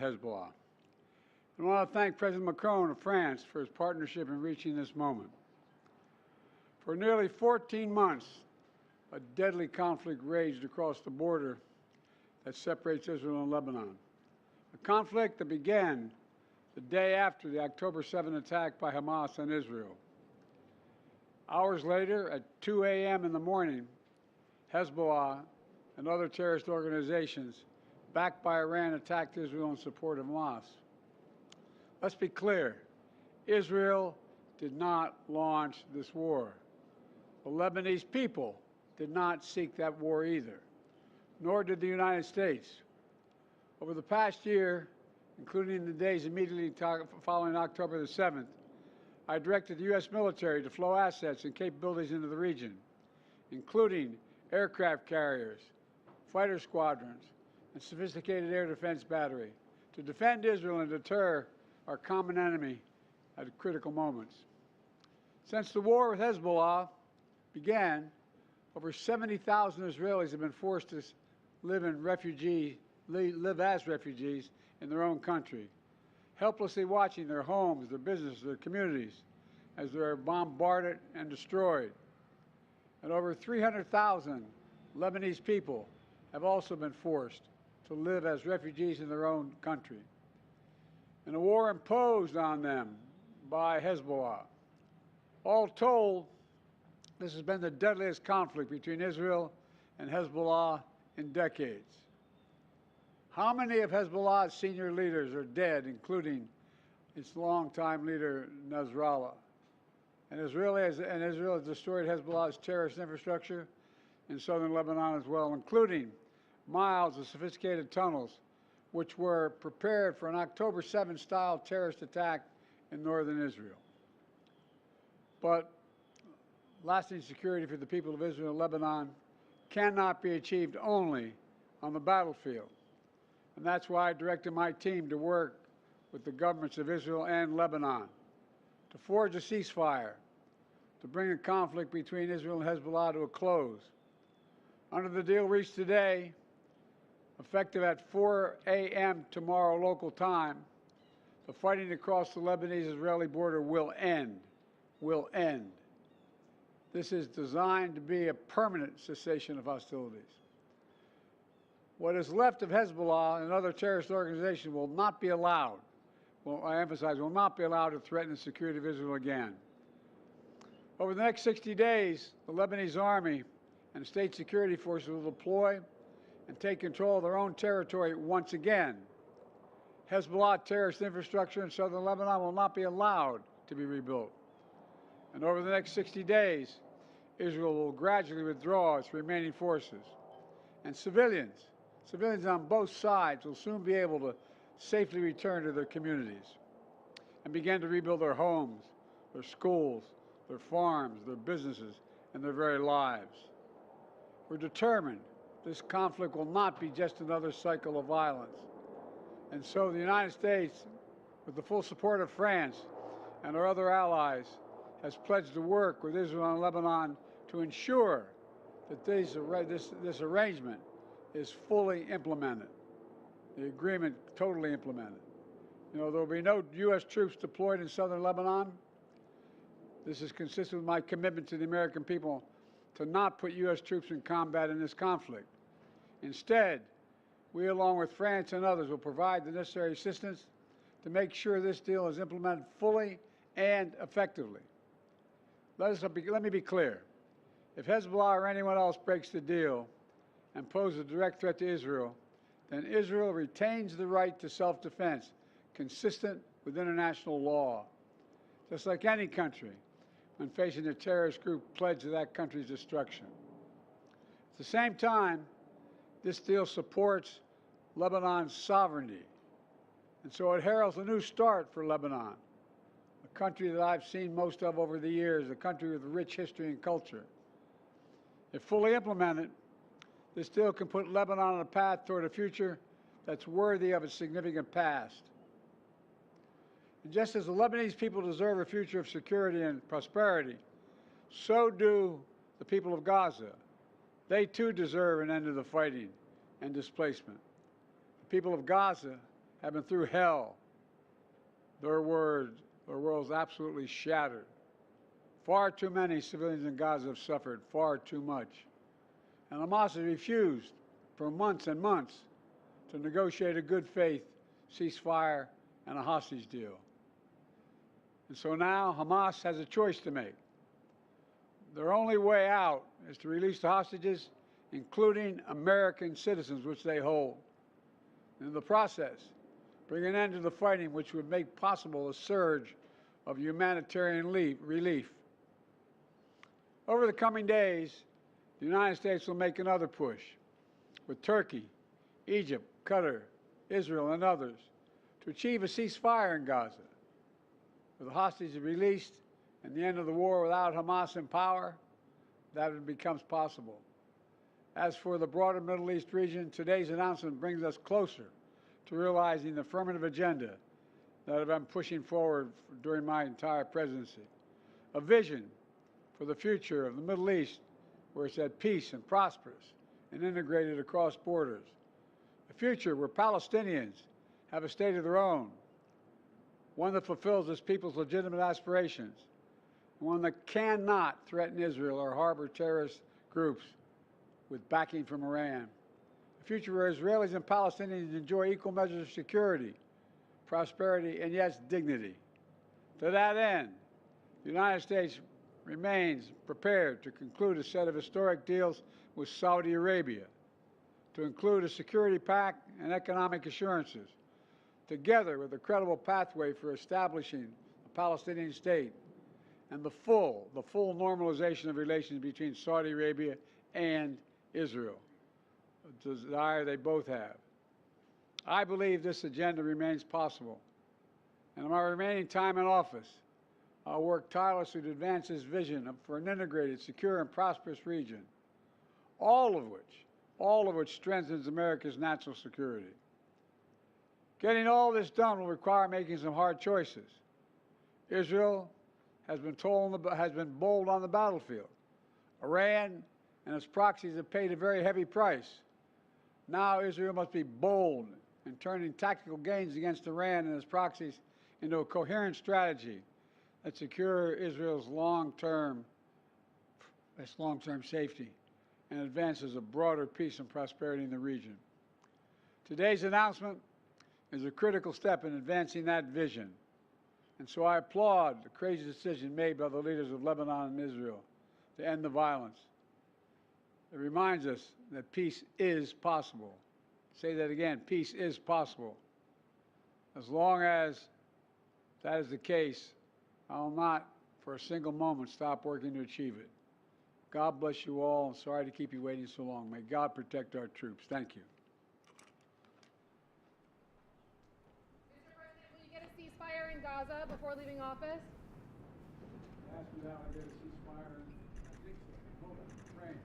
Hezbollah. I want to thank President Macron of France for his partnership in reaching this moment. For nearly 14 months, a deadly conflict raged across the border that separates Israel and Lebanon. A conflict that began the day after the October 7 attack by Hamas on Israel. Hours later, at 2 a.m. in the morning, Hezbollah and other terrorist organizations backed by Iran attacked Israel in support of Hamas. Let's be clear, Israel did not launch this war. The Lebanese people did not seek that war either, nor did the United States. Over the past year, including the days immediately following October the 7th, I directed the U.S. military to flow assets and capabilities into the region, including aircraft carriers, fighter squadrons, and sophisticated air defense battery to defend Israel and deter our common enemy at critical moments. Since the war with Hezbollah began, over 70,000 Israelis have been forced to live as refugees in their own country, helplessly watching their homes, their businesses, their communities as they are bombarded and destroyed. And over 300,000 Lebanese people have also been forced to live as refugees in their own country. In a war imposed on them by Hezbollah. All told, this has been the deadliest conflict between Israel and Hezbollah in decades. How many of Hezbollah's senior leaders are dead, including its longtime leader, Nasrallah? And Israel has destroyed Hezbollah's terrorist infrastructure in southern Lebanon as well, including miles of sophisticated tunnels which were prepared for an October 7 style terrorist attack in northern Israel. But lasting security for the people of Israel and Lebanon cannot be achieved only on the battlefield. And that's why I directed my team to work with the governments of Israel and Lebanon to forge a ceasefire, to bring the conflict between Israel and Hezbollah to a close. Under the deal reached today, effective at 4 a.m. tomorrow local time, the fighting across the Lebanese-Israeli border will end. Will end. This is designed to be a permanent cessation of hostilities. What is left of Hezbollah and other terrorist organizations will not be allowed, I emphasize, will not be allowed to threaten the security of Israel again. Over the next 60 days, the Lebanese army and state security forces will deploy and take control of their own territory once again. Hezbollah terrorist infrastructure in southern Lebanon will not be allowed to be rebuilt. And over the next 60 days, Israel will gradually withdraw its remaining forces. And civilians on both sides will soon be able to safely return to their communities and begin to rebuild their homes, their schools, their farms, their businesses, and their very lives. We're determined this conflict will not be just another cycle of violence. And so the United States, with the full support of France and our other allies, has pledged to work with Israel and Lebanon to ensure that this arrangement is fully implemented, the agreement totally implemented. You know, there will be no U.S. troops deployed in southern Lebanon. This is consistent with my commitment to the American people to not put U.S. troops in combat in this conflict. Instead, we, along with France and others, will provide the necessary assistance to make sure this deal is implemented fully and effectively. Let me be clear. If Hezbollah or anyone else breaks the deal and poses a direct threat to Israel, then Israel retains the right to self-defense consistent with international law, just like any country when facing a terrorist group pledged to that country's destruction. At the same time, this deal supports Lebanon's sovereignty, and so it heralds a new start for Lebanon, a country that I've seen most of over the years, a country with rich history and culture. If fully implemented, this deal can put Lebanon on a path toward a future that's worthy of its significant past. And just as the Lebanese people deserve a future of security and prosperity, so do the people of Gaza. They too deserve an end to the fighting and displacement. The people of Gaza have been through hell. Their world's absolutely shattered. Far too many civilians in Gaza have suffered, far too much. And Hamas has refused for months and months to negotiate a good faith ceasefire and a hostage deal. And so now Hamas has a choice to make. Their only way out is to release the hostages, including American citizens, which they hold. In the process, bring an end to the fighting, which would make possible a surge of humanitarian relief. Over the coming days, the United States will make another push with Turkey, Egypt, Qatar, Israel, and others to achieve a ceasefire in Gaza. With the hostages released and the end of the war without Hamas in power, that becomes possible. As for the broader Middle East region, today's announcement brings us closer to realizing the affirmative agenda that I've been pushing forward during my entire presidency. A vision for the future of the Middle East where it's at peace and prosperous and integrated across borders. A future where Palestinians have a state of their own, one that fulfills its people's legitimate aspirations, one that cannot threaten Israel or harbor terrorist groups with backing from Iran. A future where Israelis and Palestinians enjoy equal measures of security, prosperity, and yes, dignity. To that end, the United States remains prepared to conclude a set of historic deals with Saudi Arabia, to include a security pact and economic assurances, together with a credible pathway for establishing a Palestinian state and the full normalization of relations between Saudi Arabia and Israel, a desire they both have. I believe this agenda remains possible, and in my remaining time in office, I'll work tirelessly to advance this vision for an integrated, secure, and prosperous region, all of which strengthens America's national security. Getting all this done will require making some hard choices. Israel has been bold on the battlefield. Iran and its proxies have paid a very heavy price. Now Israel must be bold in turning tactical gains against Iran and its proxies into a coherent strategy that secure Israel's long-term safety and advances a broader peace and prosperity in the region. Today's announcement is a critical step in advancing that vision. And so I applaud the courageous decision made by the leaders of Lebanon and Israel to end the violence. It reminds us that peace is possible. Say that again, peace is possible. As long as that is the case, I will not for a single moment stop working to achieve it. God bless you all. I'm sorry to keep you waiting so long. May God protect our troops. Thank you. Mr. President, will you get a ceasefire in Gaza before leaving office? Ask me how I get a ceasefire, and I think so. Hold on, praying.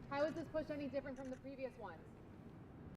How is this push any different from the previous ones?